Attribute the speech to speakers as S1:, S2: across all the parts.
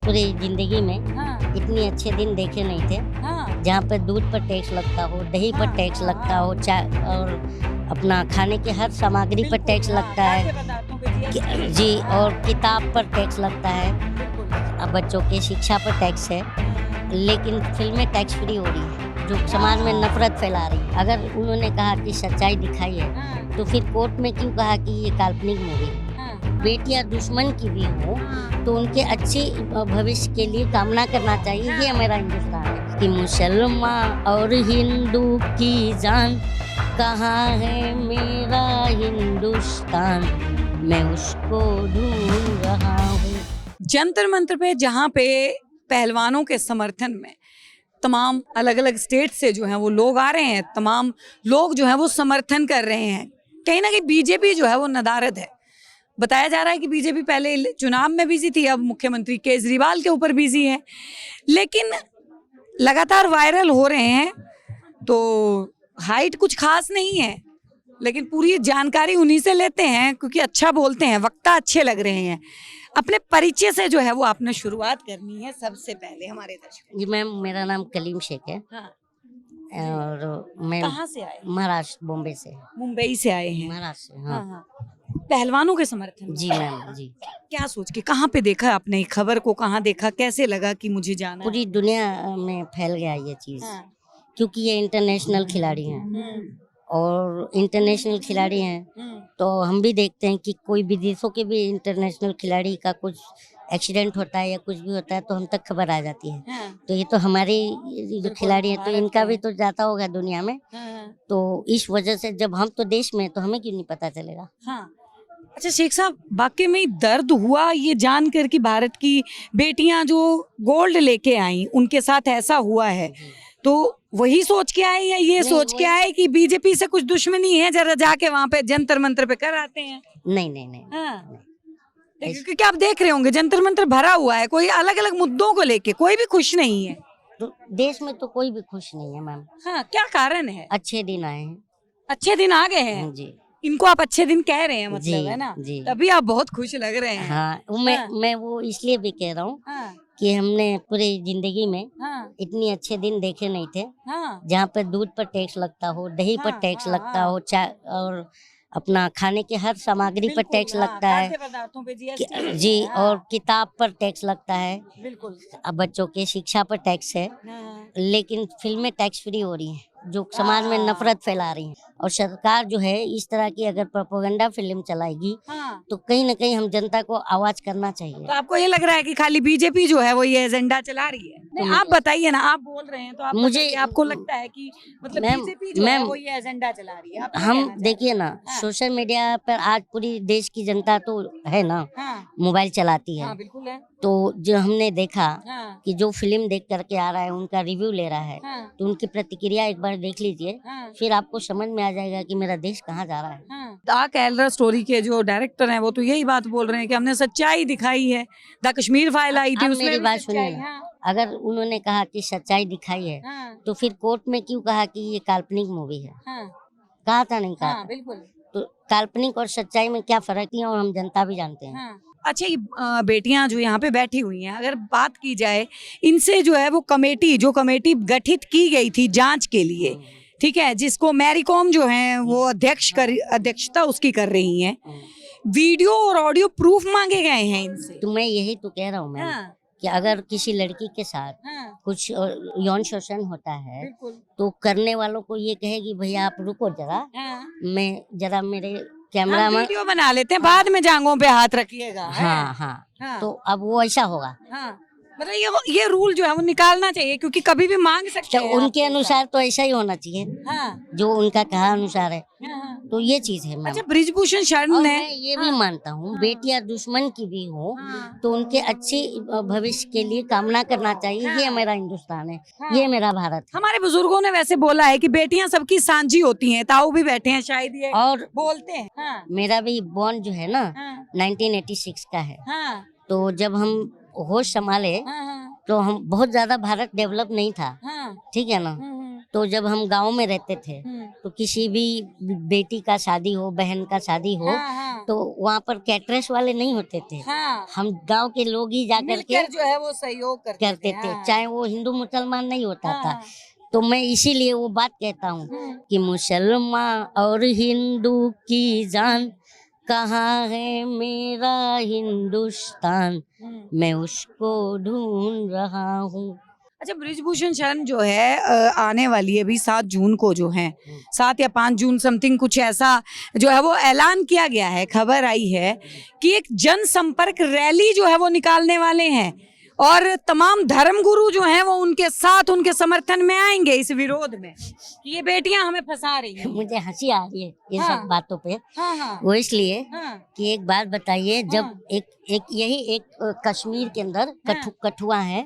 S1: पूरी जिंदगी में
S2: हाँ,
S1: इतने अच्छे दिन देखे नहीं थे
S2: हाँ,
S1: जहाँ पर दूध पर टैक्स लगता हो, दही पर टैक्स लगता हो, चाय और अपना खाने के हर सामग्री पर टैक्स लगता है
S2: खाद्य पदार्थों पे GST,
S1: जी, और किताब पर टैक्स लगता है,
S2: बिल्कुल,
S1: अब बच्चों के शिक्षा पर टैक्स है, लेकिन फिल्में टैक्स फ्री हो रही है जो समाज में नफरत फैला रही है। अगर उन्होंने कहा कि सच्चाई दिखाई है
S2: हाँ,
S1: तो फिर कोर्ट में क्यों कहा कि ये काल्पनिक मूवी है।
S2: हाँ,
S1: बेटियां दुश्मन की भी हो
S2: हाँ,
S1: तो उनके अच्छे भविष्य के लिए कामना करना चाहिए, ये हमारा हिंदुस्तान है। कि मुसलमान और हिंदू की जान कहाँ है मेरा हिंदुस्तान, मैं उसको ढूंढ रहा हूँ।
S2: जंतर मंतर पे जहाँ पे पहलवानों के समर्थन में तमाम अलग अलग स्टेट से जो हैं वो लोग आ रहे हैं, तमाम लोग जो हैं वो समर्थन कर रहे हैं। कहीं ना कहीं बीजेपी जो है वो नदारद है। बताया जा रहा है कि बीजेपी पहले चुनाव में बिजी थी, अब मुख्यमंत्री केजरीवाल के ऊपर बिजी है, लेकिन लगातार वायरल हो रहे हैं। तो हाइट कुछ खास नहीं है, लेकिन पूरी जानकारी उन्हीं से लेते हैं क्योंकि अच्छा बोलते हैं, वक्ता अच्छे लग रहे हैं। अपने परिचय से जो है वो आपने शुरुआत करनी है सबसे पहले हमारे दर्शकों।
S1: जी मैम, मेरा नाम कलीम शेख है
S2: हाँ,
S1: और मैं
S2: कहाँ से आए?
S1: महाराष्ट्र बॉम्बे से।
S2: मुंबई से आए हैं।
S1: महाराष्ट्र से,
S2: हाँ
S1: हाँ।
S2: हाँ, पहलवानों के समर्थन में।
S1: जी मैम, जी।
S2: क्या सोच के कहाँ पे देखा आपने खबर को, कहाँ देखा, कैसे लगा कि मुझे जाना है?
S1: पूरी दुनिया में फैल गया ये चीज़,
S2: हाँ,
S1: क्योंकि ये इंटरनेशनल खिलाड़ी हैं और इंटरनेशनल खिलाड़ी हैं तो हम भी देखते हैं कि कोई विदेशों के भी इंटरनेशनल खिलाड़ी का कुछ एक्सीडेंट होता है या कुछ भी होता है तो हम तक खबर आ जाती है।
S2: हाँ,
S1: तो ये तो हमारे जो खिलाड़ी हैं तो
S2: भारत
S1: इनका
S2: के
S1: भी
S2: हैं।
S1: तो जाता होगा दुनिया में,
S2: हाँ,
S1: तो इस वजह से जब हम तो देश में हैं, तो हमें क्यों नहीं पता चलेगा।
S2: हाँ। अच्छा शेख साहब, वाकई में दर्द हुआ ये जानकर कि भारत की बेटियां जो गोल्ड लेके आई उनके साथ ऐसा हुआ है, तो वही सोच के आए या ये
S1: नहीं,
S2: सोच के आए कि बीजेपी से कुछ दुश्मनी है, जरा जाके वहां पे जंतर मंतर पे कर आते हैं?
S1: नहीं नहीं नहीं,
S2: हाँ,
S1: ऐसे-
S2: क्योंकि आप देख रहे होंगे जंतर मंतर भरा हुआ है, कोई अलग अलग मुद्दों को लेके कोई भी खुश नहीं है।
S1: तो देश में तो कोई भी खुश नहीं है मैम।
S2: हाँ, क्या कारण है?
S1: अच्छे दिन आए हैं।
S2: अच्छे दिन आ गए हैं,
S1: जी
S2: इनको आप अच्छे दिन कह रहे हैं, मतलब
S1: जी,
S2: है ना?
S1: जी।
S2: तभी आप बहुत खुश लग रहे हैं।
S1: हाँ, मैं वो इसलिए भी कह रहा हूँ
S2: हाँ,
S1: कि हमने पूरी जिंदगी में
S2: हाँ,
S1: इतने अच्छे दिन देखे नहीं थे
S2: हाँ,
S1: जहाँ पर दूध पर टैक्स लगता हो, दही पर
S2: हाँ,
S1: टैक्स
S2: हाँ,
S1: लगता
S2: हाँ।
S1: हो, चाय और अपना खाने के हर सामग्री पर
S2: बिल्कुल,
S1: टैक्स
S2: हाँ,
S1: लगता है
S2: खाद्य पदार्थों पे GST है,
S1: जी,
S2: हाँ,
S1: और किताब पर टैक्स लगता है,
S2: बिल्कुल,
S1: अब बच्चों के शिक्षा पर टैक्स है,
S2: हाँ,
S1: लेकिन फिल्में टैक्स फ्री हो रही हैं जो समाज में नफरत फैला रही हैं। और सरकार जो है इस तरह की अगर प्रोपेगेंडा फिल्म चलाएगी
S2: हाँ।
S1: तो कहीं ना कहीं हम जनता को आवाज करना चाहिए।
S2: तो आपको ये लग रहा है कि खाली बीजेपी जो है वो ये एजेंडा चला रही है? नहीं, आप बताइए ना, आप बोल रहे हैं तो आप
S1: मुझे-
S2: बताइए, आपको लगता है कि मतलब
S1: मैम-
S2: बीजेपी जो है
S1: मैम,
S2: वो ये एजेंडा चला रही है? आप ये
S1: हम
S2: कहना चाह
S1: देखिए
S2: रहे
S1: ना,
S2: हैं? हाँ,
S1: सोशल मीडिया पर आज पूरी देश की जनता तो है ना,
S2: हाँ,
S1: मोबाइल चलाती है,
S2: हाँ, बिल्कुल है,
S1: तो जो हमने देखा
S2: हाँ,
S1: कि जो फिल्म देख करके आ रहा है उनका रिव्यू ले रहा है,
S2: हाँ,
S1: तो उनकी प्रतिक्रिया एक बार देख लीजिए,
S2: हाँ,
S1: फिर आपको समझ में आ जाएगा कि मेरा देश कहाँ जा रहा है।
S2: हाँ। द कैलरा स्टोरी के जो डायरेक्टर हैं वो तो यही बात बोल रहे हैं कि हमने सच्चाई दिखाई है। द कश्मीर फाइल आई थी,
S1: अब
S2: उसमें
S1: मेरी
S2: भी
S1: बात
S2: सच्चाई,
S1: सुनिए ना,
S2: हाँ,
S1: अगर उन्होंने कहा कि सच्चाई दिखाई है
S2: हाँ,
S1: तो फिर कोर्ट में क्यों कहा कि ये काल्पनिक मूवी है।
S2: हाँ,
S1: कहा था, नहीं कहा
S2: हाँ,
S1: था।
S2: बिल्कुल,
S1: तो काल्पनिक और सच्चाई में क्या फर्क है और हम जनता भी जानते हैं।
S2: हाँ। अच्छा, ये बेटियां जो यहाँ पे बैठी हुई हैं, अगर बात की जाए इनसे जो है वो कमेटी गठित की गई थी जांच के लिए, ठीक है, जिसको मैरी कॉम जो है वो अध्यक्षता उसकी कर रही हैं। वीडियो और ऑडियो प्रूफ मांगे गए हैं इनसे।
S1: तो मैं यही तो कह रहा हूँ मैम,
S2: हाँ,
S1: कि अगर किसी लड़की के साथ
S2: हाँ,
S1: कुछ यौन शोषण होता है
S2: बिल्कुल,
S1: तो करने वालों को ये कहेगी भैया आप रुको जरा,
S2: हाँ,
S1: मैं जरा मेरे
S2: हम
S1: कैमरा में,
S2: वीडियो बना लेते हैं, बाद में जांघों पे हाथ रखिएगा, है?
S1: हाँ हाँ,
S2: हाँ,
S1: तो अब वो ऐसा होगा।
S2: हाँ, मतलब ये रूल जो है वो निकालना चाहिए क्योंकि कभी भी मांग सकते
S1: तो
S2: हैं
S1: उनके
S2: आपके
S1: अनुसार तो ऐसा ही होना चाहिए
S2: साथ। हाँ,
S1: जो उनका कहा अनुसार है,
S2: हाँ, हाँ।
S1: तो ये चीज है मैम।
S2: अच्छा, ब्रिजभूषण शरण
S1: और
S2: ने,
S1: मैं ये भी मानता हूँ बेटियां दुश्मन की भी हो
S2: हाँ,
S1: तो उनके अच्छे भविष्य के लिए कामना करना चाहिए, ये हमारा हिंदुस्तान है, ये मेरा भारत है।
S2: हमारे बुजुर्गों ने वैसे बोला है कि बेटियां सबकी सांझी होती हैं, ताऊ भी बैठे हैं शायद, ये
S1: और
S2: बोलते हैं। हाँ,
S1: मेरा भी बॉर्न जो है ना
S2: हाँ,
S1: 1986 का है,
S2: हाँ,
S1: तो जब हम होश संभाले
S2: हाँ, हाँ,
S1: तो हम बहुत ज्यादा भारत डेवलप नहीं था,
S2: हाँ,
S1: ठीक है ना, तो जब हम गांव में रहते थे तो किसी भी बेटी का शादी हो, बहन का शादी हो, तो वहाँ पर कैटरस वाले नहीं होते थे। हम गांव के लोग ही जाकर के
S2: जो है वो सहयोग
S1: करते थे, चाहे वो हिंदू मुसलमान नहीं होता था। तो मैं इसीलिए वो बात कहता हूँ कि मुसलमान और हिंदू की जान, कहाँ है मेरा हिंदुस्तान, मैं उसको ढूंढ रहा हूँ।
S2: अच्छा, बृजभूषण शरण जो है आने वाली है अभी 7 जून को, जो है 7 या 5 जून समथिंग कुछ ऐसा जो है वो ऐलान किया गया है, खबर आई है कि एक जनसंपर्क रैली जो है वो निकालने वाले हैं और तमाम धर्मगुरु जो हैं वो उनके साथ, उनके समर्थन में आएंगे इस विरोध में कि ये बेटियां हमें फंसा रही हैं।
S1: मुझे हंसी आ रही है ये सब बातों पे। वो इसलिए कि एक बात बताइए, जब एक यही एक कश्मीर के अंदर कठुआ है,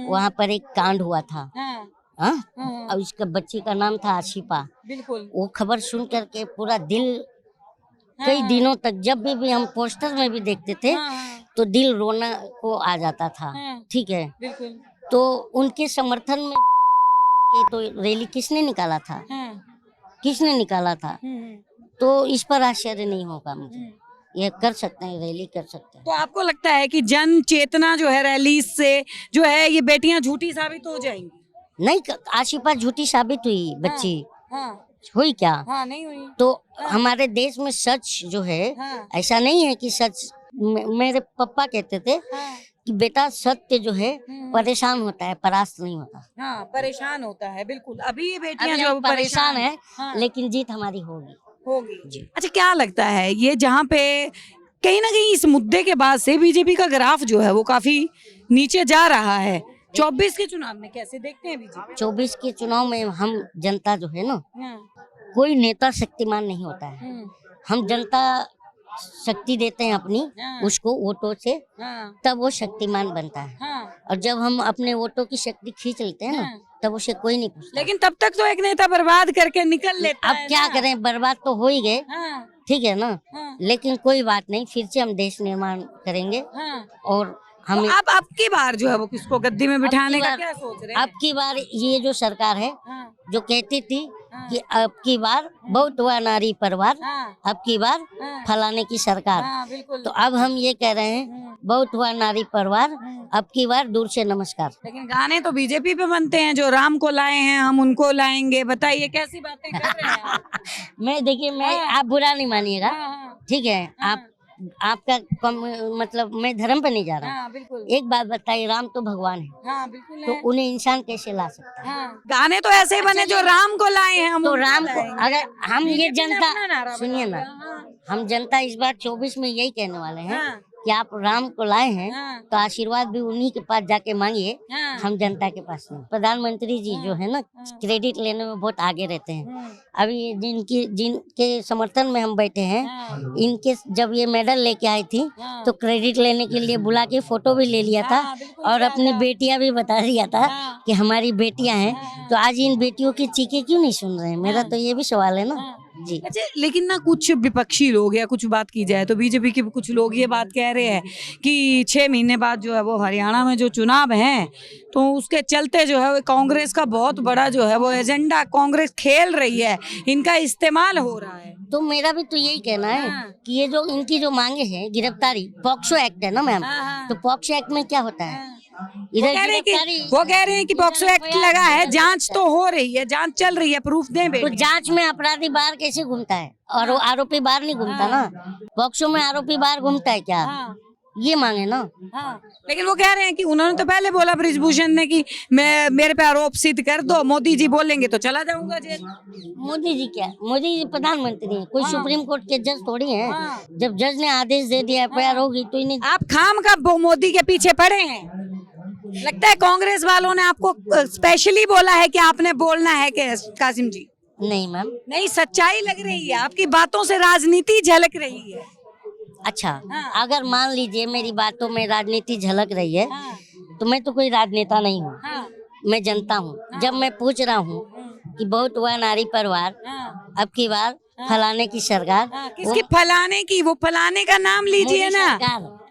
S1: वहाँ पर एक कांड हुआ था। और उसका बच्ची का नाम था आशिफा।
S2: बिल्कुल।
S1: वो खबर सुन करके पूरा दिल कई दिनों तक, जब भी हम पोस्टर में भी देखते थे तो दिल रोना को आ जाता था। ठीक है,
S2: बिल्कुल।
S1: तो उनके समर्थन में तो रैली किसने निकाला था? किसने निकाला था? तो इस पर आश्चर्य नहीं होगा मुझे। ये कर सकते हैं, रैली कर सकते हैं।
S2: तो आपको लगता है कि जन चेतना जो है रैली से जो है ये बेटियां झूठी साबित हो जाएंगी?
S1: नहीं, आशिफा झूठी साबित हुई बच्ची। हुई क्या?
S2: नहीं हुई।
S1: तो हमारे देश में सच जो है, ऐसा नहीं है कि सच। मेरे पापा कहते थे कि बेटा सत्य जो है परेशान होता है, परास्त नहीं होता।
S2: परेशान होता है, बिल्कुल। अभी ये बेटियां
S1: अभी
S2: जो
S1: हम परेशान है, लेकिन जीत हमारी होगी जी।
S2: अच्छा, क्या लगता है ये जहाँ पे कहीं ना कहीं इस मुद्दे के बाद से बीजेपी का ग्राफ जो है वो काफी नीचे जा रहा है, 24 के चुनाव में कैसे देखते हैं बीजेपी?
S1: 24 के चुनाव में हम जनता जो है ना, कोई नेता शक्तिमान नहीं होता है। हम जनता शक्ति देते हैं अपनी, उसको वोटों से, तब वो शक्तिमान बनता है। और जब हम अपने वोटों की शक्ति खींच लेते हैं ना, तब उसे कोई नहीं पूछता।
S2: लेकिन तब तक तो एक नेता बर्बाद करके निकल लेता है।
S1: अब क्या करें, बर्बाद तो हो ही गए, ठीक है ना। लेकिन कोई बात नहीं, फिर से हम देश निर्माण करेंगे। और हम
S2: तो अब की बार जो है वो किसको गद्दी में बिठाने का क्या सोच रहे हैं?
S1: अब की बार ये जो सरकार है, जो कहती थी कि अब की बार बहुत हुआ नारी परिवार, अब की बार फलाने की सरकार, तो अब हम ये कह रहे हैं बहुत हुआ नारी परिवार, अब की बार दूर से नमस्कार।
S2: लेकिन गाने तो बीजेपी पे बनते हैं, जो राम को लाए हैं हम उनको लाएंगे। बताइए कैसी बातें कर रहे हैं आप?
S1: मैं देखिए, मैं आप बुरा नहीं मानिएगा, ठीक है। आपका मतलब मैं धर्म पे नहीं जा रहा।
S2: बिल्कुल।
S1: एक बात बताइए, राम तो भगवान है,
S2: बिल्कुल।
S1: तो उन्हें इंसान कैसे ला सकता है?
S2: गाने तो ऐसे बने जो राम को लाए हैं हम,
S1: तो राम को अगर हम ये जनता, सुनिए ना, हम जनता इस बार 24 में यही कहने वाले हैं कि आप राम को लाए हैं, तो आशीर्वाद भी उन्हीं के पास जाके मांगिए, हम जनता के पास नहीं। प्रधानमंत्री जी जो है ना, क्रेडिट लेने में बहुत आगे रहते हैं। अभी जिनके समर्थन में हम बैठे हैं, इनके जब ये मेडल लेके आई थी तो क्रेडिट लेने के लिए बुला के फोटो भी ले लिया था, और अपनी बेटियां भी बता दिया था कि हमारी बेटियां हैं। तो आज इन बेटियों की चीखें क्यों नहीं सुन रहे हैं? मेरा तो ये भी सवाल है ना जी।
S2: अच्छा, लेकिन ना कुछ विपक्षी लोग, या कुछ बात की जाए तो बीजेपी के कुछ लोग ये बात कह रहे हैं कि 6 महीने बाद जो है वो हरियाणा में जो चुनाव हैं, तो उसके चलते जो है वो कांग्रेस का बहुत बड़ा जो है वो एजेंडा कांग्रेस खेल रही है, इनका इस्तेमाल हो रहा है।
S1: तो मेरा भी तो यही कहना है कि ये जो इनकी जो मांगे हैं, गिरफ्तारी, पॉक्सो एक्ट है ना मैम, तो पॉक्सो एक्ट में क्या होता है?
S2: वो कह रहे हैं कि पॉक्सो एक्ट लगा है, जांच तो हो रही है, जांच चल रही है, प्रूफ दें बेटी।
S1: तो जांच में अपराधी बाहर कैसे घूमता है और आरोपी बाहर नहीं घूमता ना? पॉक्सो में आरोपी बाहर घूमता है क्या? ये मांगे ना।
S2: लेकिन वो कह रहे हैं कि उन्होंने तो पहले बोला बृजभूषण ने कि मैं मेरे पे आरोप सिद्ध कर दो, मोदी जी बोलेंगे तो चला जाऊंगा जेल।
S1: मोदी जी क्या, मोदी जी प्रधानमंत्री हैं, कोई सुप्रीम कोर्ट के जज थोड़ी हैं। जब जज ने आदेश दे दिया एफआईआर होगी तो इन्हें।
S2: आप खाम का मोदी के पीछे पड़े हैं? लगता है कांग्रेस वालों ने आपको स्पेशली बोला है कि आपने बोलना है कि कासिम जी?
S1: नहीं मैम,
S2: नहीं, सच्चाई लग रही है आपकी बातों से, राजनीति झलक रही है।
S1: अच्छा, अगर मान लीजिए मेरी बातों में राजनीति झलक रही है, तो मैं तो कोई राजनेता नहीं हूँ, मैं जनता हूँ। जब मैं पूछ रहा हूँ कि बहुत हुआ नारी परिवार, अब की बार फलाने की सरकार,
S2: किसकी फलाने की? वो फलाने का नाम लीजिए ना।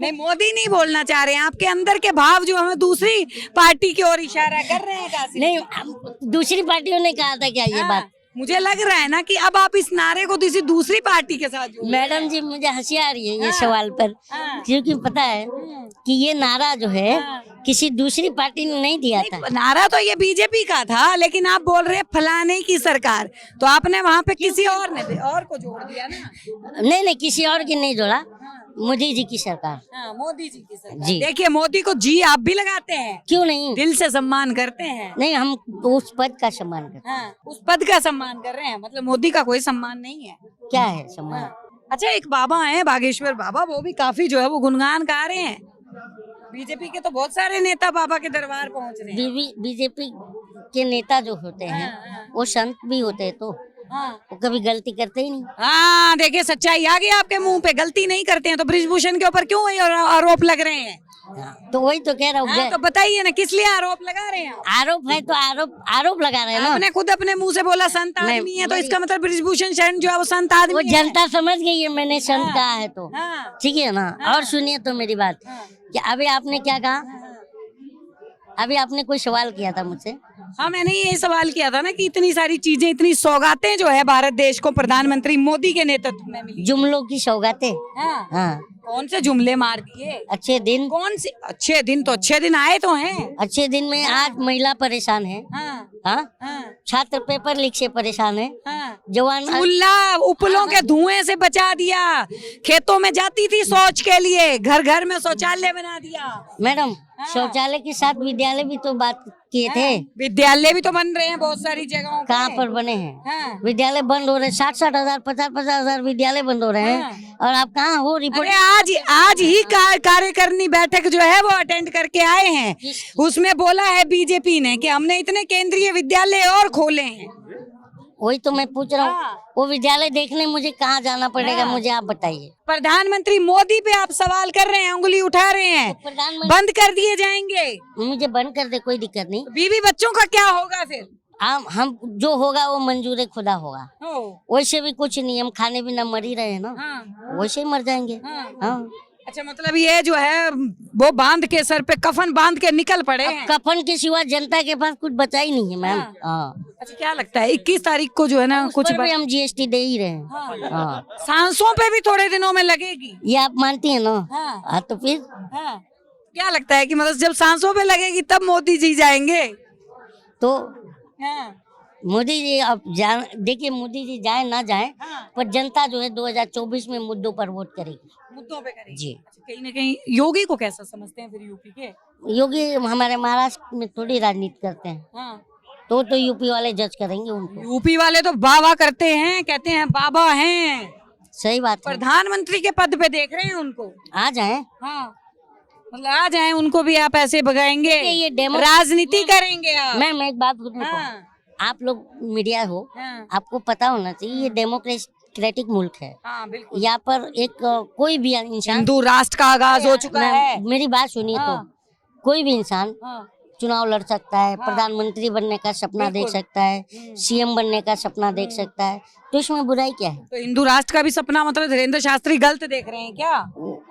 S2: नहीं, मोदी नहीं बोलना चाह रहे हैं, आपके अंदर के भाव जो हमें दूसरी पार्टी की ओर इशारा कर रहे हैं कासिम।
S1: नहीं, दूसरी पार्टियों ने कहा था क्या ये
S2: हाँ,
S1: बात?
S2: मुझे लग रहा है ना कि अब आप इस नारे को किसी दूसरी पार्टी के साथ जोड़ रहे हैं।
S1: मैडम जी, मुझे हंसी आ रही है ये
S2: हाँ।
S1: सवाल पर,
S2: हाँ।
S1: क्योंकि पता है कि ये नारा जो है किसी दूसरी पार्टी ने नहीं दिया था।
S2: नारा तो ये बीजेपी का था, लेकिन आप बोल रहे हैं फलाने की सरकार, तो आपने वहाँ पे किसी और को जोड़ दिया ना।
S1: नहीं, किसी और की नहीं जोड़ा, मोदी जी की सरकार।
S2: हाँ, मोदी जी की सरकार।
S1: जी।
S2: देखिए, मोदी को जी आप भी लगाते हैं,
S1: क्यों नहीं?
S2: दिल से सम्मान करते हैं।
S1: नहीं, हम उस पद का सम्मान करते हैं।
S2: हाँ, उस पद का सम्मान कर रहे हैं, मतलब मोदी का कोई सम्मान नहीं है।
S1: क्या है सम्मान?
S2: अच्छा, एक बाबा हैं बागेश्वर बाबा, वो भी काफी जो है वो गुणगान गा रहे हैं। बीजेपी के तो बहुत सारे नेता बाबा के दरबार पहुंच रहे हैं।
S1: बीजेपी के नेता जो होते हैं वो संत भी होते हैं, तो वो कभी गलती करते ही नहीं।
S2: हाँ, देखिए सच्चाई आ गई आपके मुंह पे, गलती नहीं करते हैं तो बृजभूषण के ऊपर क्यों वही आरोप लग रहे हैं?
S1: तो वही तो कह रहा हूँ।
S2: हाँ, तो बताइए ना, किस लिए आरोप लगा रहे हैं आप?
S1: आरोप है तो आरोप लगा रहे हैं ना।
S2: आपने खुद अपने मुंह से बोला संत आदमी है, तो इसका मतलब बृजभूषण शरण जो है वो संत आदमी
S1: वो
S2: है।
S1: जनता समझ गई है मैंने संत कहा है तो,
S2: हाँ।
S1: ठीक है ना। और सुनिए तो मेरी बात, कि अभी आपने क्या कहा? अभी आपने कोई सवाल किया था मुझसे।
S2: हाँ, मैंने ये सवाल किया था ना कि इतनी सारी चीजें, इतनी सौगातें जो है भारत देश को प्रधानमंत्री मोदी के नेतृत्व में मिली।
S1: जुमलों की सौगातें।
S2: हाँ।
S1: हाँ,
S2: कौन से जुमले मार दिए?
S1: अच्छे दिन।
S2: कौन से अच्छे दिन? तो अच्छे दिन आए तो हैं।
S1: अच्छे दिन में आज महिला परेशान है।
S2: हाँ,
S1: हाँ,
S2: हाँ,
S1: छात्र पेपर लीक से परेशान है।
S2: हाँ।
S1: जवान
S2: चूल्हा उपलों के धुएं से बचा दिया, खेतों में जाती थी शौच के लिए, घर घर में शौचालय बना दिया।
S1: मैडम, शौचालय के साथ विद्यालय भी तो बात किए थे।
S2: विद्यालय भी तो बन रहे हैं बहुत सारी जगहों पे।
S1: कहाँ पर बने हैं?
S2: हाँ।
S1: विद्यालय बंद हो रहे हैं, 60 हजार 50 हजार विद्यालय बंद हो रहे हैं। और आप कहाँ हो? रिपोर्ट
S2: अरे आज ही कार्यकारिणी बैठक जो है वो अटेंड करके आए हैं। उसमें बोला है बीजेपी ने कि हमने इतने केंद्रीय विद्यालय और खोले हैं।
S1: वही तो मैं पूछ रहा हूँ।
S2: हाँ।
S1: वो विद्यालय देखने मुझे कहाँ जाना पड़ेगा? मुझे आप बताइए।
S2: प्रधानमंत्री मोदी पे आप सवाल कर रहे हैं, उंगली उठा रहे हैं,
S1: प्रधानमंत्री
S2: बंद कर दिए जाएंगे।
S1: मुझे बंद कर दे, कोई दिक्कत नहीं।
S2: बीवी बच्चों का क्या होगा फिर?
S1: हम जो होगा वो मंजूर खुदा होगा।
S2: हो।
S1: वैसे भी कुछ नहीं, हम खाने बिना मर ही रहे हैं ना।
S2: हाँ।
S1: वैसे ही मर जाएंगे।
S2: हाँ।
S1: हाँ।
S2: अच्छा, मतलब ये जो है वो बांध के सर पे कफन बांध के निकल पड़े
S1: अब
S2: हैं।
S1: कफन के सिवा जनता के पास कुछ बचा ही नहीं है मैम।
S2: हाँ।
S1: हाँ।
S2: अच्छा, क्या लगता है 21 तारीख को जो है ना कुछ
S1: पर भी हम जीएसटी दे ही रहे हैं।
S2: हाँ।
S1: हाँ।
S2: सांसों पे भी थोड़े दिनों में लगेगी।
S1: ये आप मानती है ना?
S2: हाँ।
S1: हाँ, तो फिर
S2: हाँ। क्या लगता है कि मतलब जब सांसों पे लगेगी तब मोदी जी जाएंगे?
S1: तो
S2: हाँ।
S1: मोदी जी अब देखिए, मोदी जी जाए ना जाए,
S2: हाँ।
S1: पर जनता जो है 2024 में मुद्दों पर वोट करेगी।
S2: मुद्दों पे करेगी।
S1: जी।
S2: अच्छा, कहीं ना कहीं योगी को कैसा समझते हैं फिर यूपी के?
S1: योगी हमारे महाराष्ट्र में थोड़ी राजनीति करते हैं,
S2: हाँ।
S1: तो यूपी वाले जज करेंगे उनको।
S2: यूपी वाले तो वाह वाह करते हैं, कहते हैं बाबा हैं।
S1: सही बात है।
S2: प्रधानमंत्री के पद पे देख रहे हैं उनको।
S1: आ जाए।
S2: हाँ, मतलब आ जाए उनको भी आप ऐसे भगाएंगे,
S1: ये
S2: राजनीति करेंगे आप।
S1: मैं एक बात बोलूं।
S2: हाँ।
S1: आप लोग मीडिया हो,
S2: हाँ।
S1: आपको पता होना चाहिए ये डेमोक्रेटिक मुल्क है।
S2: हाँ, बिल्कुल।
S1: यहाँ पर एक कोई भी इंसान,
S2: हिंदू राष्ट्र का आगाज हो चुका है।
S1: मेरी बात सुनिए।
S2: हाँ।
S1: तो कोई भी इंसान
S2: हाँ।
S1: चुनाव लड़ सकता है, प्रधानमंत्री बनने का सपना देख सकता है, सीएम बनने का सपना देख सकता है, तो इसमें बुराई क्या है?
S2: तो हिंदू राष्ट्र का भी सपना मतलब धीरेन्द्र शास्त्री गलत देख रहे हैं क्या?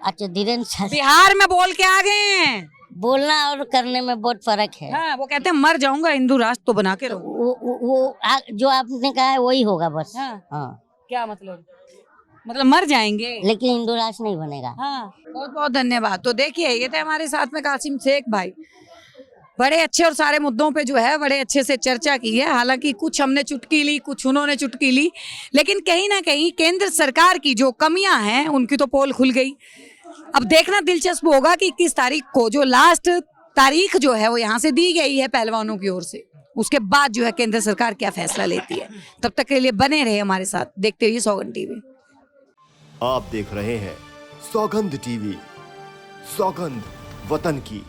S1: अच्छा, धीरेन्द्र शास्त्री
S2: बिहार में बोल के आ गए हैं।
S1: बोलना और करने में बहुत फर्क है।
S2: हाँ, वो कहते हैं मर जाऊंगा, हिंदू राष्ट्र तो बना के रहो।
S1: जो आपने कहा है वही होगा बस।
S2: हाँ।
S1: हाँ।
S2: क्या मतलब मर जाएंगे,
S1: लेकिन हिंदू राष्ट्र नहीं बनेगा।
S2: हाँ। बहुत बहुत धन्यवाद। तो देखिए, ये थे हमारे साथ में कासिम शेख भाई, बड़े अच्छे और सारे मुद्दों पे जो है बड़े अच्छे से चर्चा की है। हालांकि कुछ हमने चुटकी ली, कुछ उन्होंने चुटकी ली, लेकिन कहीं ना कहीं केंद्र सरकार की जो कमियां हैं उनकी तो पोल खुल गई। अब देखना दिलचस्प होगा कि 21 तारीख को जो लास्ट तारीख जो है वो यहाँ से दी गई है पहलवानों की ओर से, उसके बाद जो है केंद्र सरकार क्या फैसला लेती है। तब तक के लिए बने रहे हमारे साथ, देखते रहिए सौगंध टीवी।
S3: आप देख रहे हैं सौगंध टीवी, सौगंध वतन की।